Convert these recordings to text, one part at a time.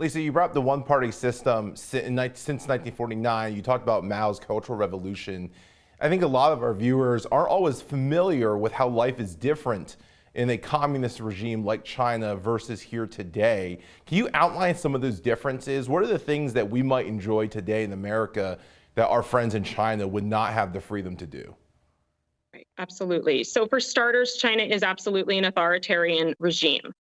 Lisa, you brought up the one-party system since 1949. You talked about Mao's Cultural Revolution. I think a lot of our viewers aren't always familiar with how life is different in a communist regime like China versus here today. Can you outline some of those differences? What are the things that we might enjoy today in America that our friends in China would not have the freedom to do? Right, absolutely. So for starters, China is absolutely an authoritarian regime.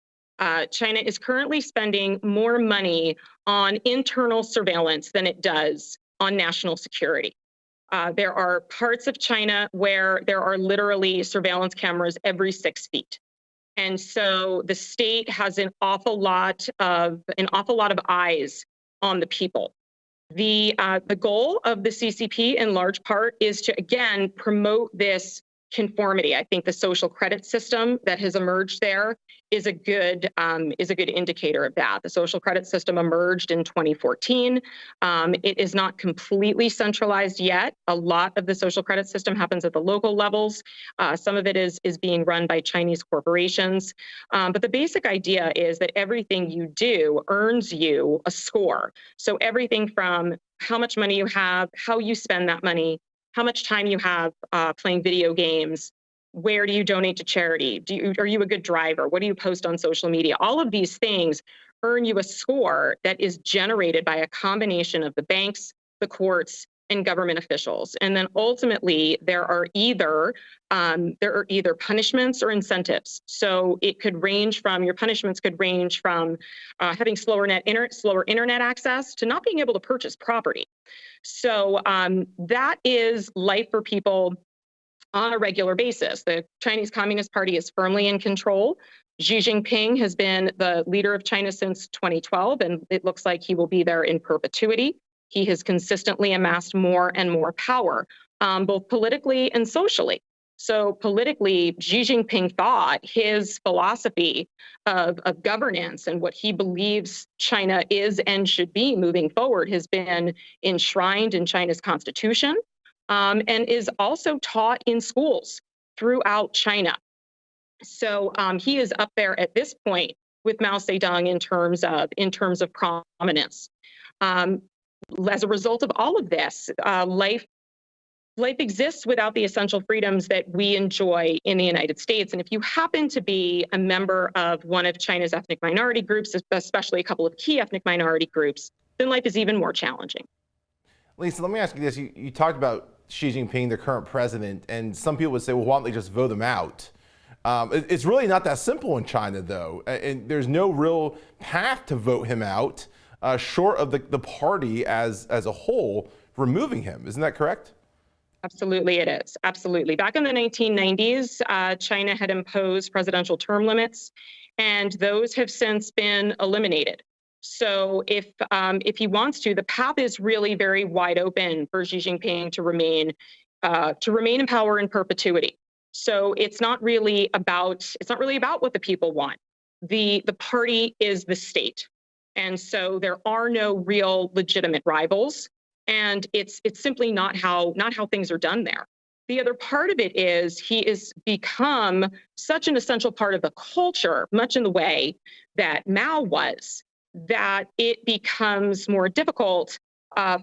China is currently spending more money on internal surveillance than it does on national security. There are parts of China where there are literally surveillance cameras every 6 feet. And so the state has an awful lot of eyes on the people. The goal of the CCP in large part is to, again, promote this conformity. I think the social credit system that has emerged there is a good indicator of that. The social credit system emerged in 2014. It is not completely centralized yet. A lot of the social credit system happens at the local levels. Some of it is being run by Chinese corporations. But the basic idea is that everything you do earns you a score. So everything from how much money you have, how you spend that money, how much time you have playing video games, where do you donate to charity? Are you a good driver? What do you post on social media? All of these things earn you a score that is generated by a combination of the banks, the courts, and government officials. And then ultimately, there are either punishments or incentives. So your punishments could range from having slower internet access to not being able to purchase property. So that is life for people on a regular basis. The Chinese Communist Party is firmly in control. Xi Jinping has been the leader of China since 2012, and it looks like he will be there in perpetuity. He has consistently amassed more and more power, both politically and socially. So politically, Xi Jinping thought his philosophy of governance and what he believes China is and should be moving forward has been enshrined in China's constitution. And is also taught in schools throughout China. So he is up there at this point with Mao Zedong in terms of prominence. As a result of all of this, life exists without the essential freedoms that we enjoy in the United States. And if you happen to be a member of one of China's ethnic minority groups, especially a couple of key ethnic minority groups, then life is even more challenging. Lisa, let me ask you this. You talked about Xi Jinping, the current president, and some people would say, well, why don't they just vote him out? It's really not that simple in China, though. And there's no real path to vote him out, short of the party as a whole removing him. Isn't that correct? Absolutely, it is. Absolutely. Back in the 1990s, China had imposed presidential term limits, and those have since been eliminated. So if he wants to, the path is really very wide open for Xi Jinping to remain in power in perpetuity. So it's not really about what the people want. The party is the state, and so there are no real legitimate rivals, and it's simply not how things are done there. The other part of it is he has become such an essential part of the culture, much in the way that Mao was, that it becomes more difficult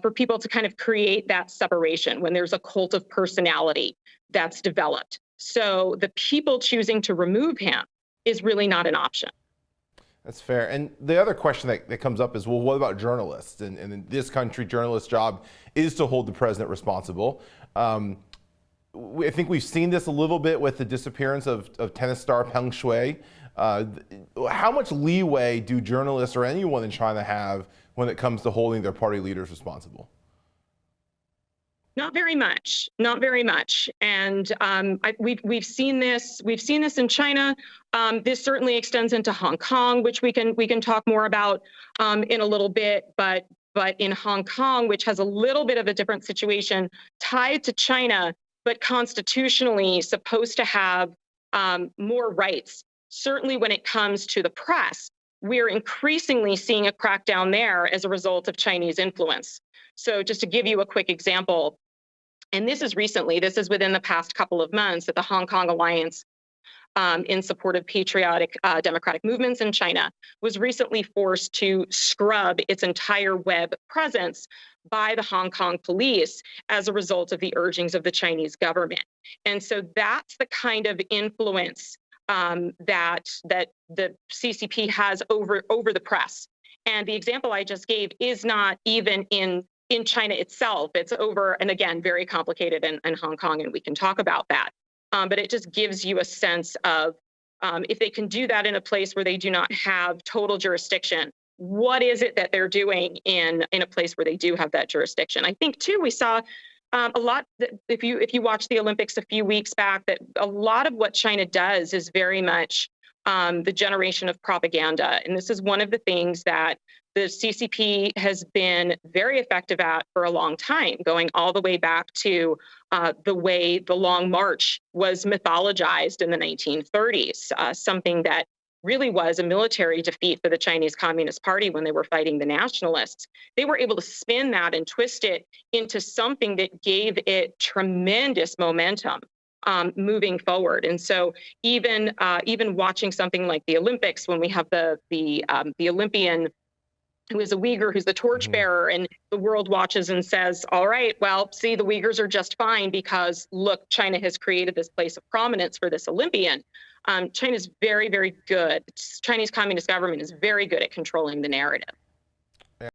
for people to kind of create that separation when there's a cult of personality that's developed. So the people choosing to remove him is really not an option. That's fair. And the other question that comes up is, well, what about journalists? And in this country, journalists' job is to hold the president responsible. I think we've seen this a little bit with the disappearance of tennis star Peng Shuai. How much leeway do journalists or anyone in China have when it comes to holding their party leaders responsible? Not very much. Not very much. And we've seen this. We've seen this in China. This certainly extends into Hong Kong, which we can talk more about in a little bit. But in Hong Kong, which has a little bit of a different situation tied to China, but constitutionally supposed to have more rights. Certainly when it comes to the press, we're increasingly seeing a crackdown there as a result of Chinese influence. So just to give you a quick example, and this is within the past couple of months, that the Hong Kong Alliance in support of patriotic democratic movements in China, was recently forced to scrub its entire web presence by the Hong Kong police as a result of the urgings of the Chinese government. And so that's the kind of influence that the CCP has over the press. And the example I just gave is not even in China itself. It's over, and again, very complicated in Hong Kong, and we can talk about that. But it just gives you a sense of if they can do that in a place where they do not have total jurisdiction, what is it that they're doing in a place where they do have that jurisdiction? I think too, we saw a lot. If you watch the Olympics a few weeks back, that a lot of what China does is very much the generation of propaganda, and this is one of the things that the CCP has been very effective at for a long time, going all the way back to the way the Long March was mythologized in the 1930s, something that really was a military defeat for the Chinese Communist Party when they were fighting the nationalists. They were able to spin that and twist it into something that gave it tremendous momentum moving forward. And so even watching something like the Olympics, when we have the Olympian who is a Uyghur, who's the torchbearer, and the world watches and says, all right, well, see, the Uyghurs are just fine because, look, China has created this place of prominence for this Olympian. China's very, very good. Chinese Communist government is very good at controlling the narrative.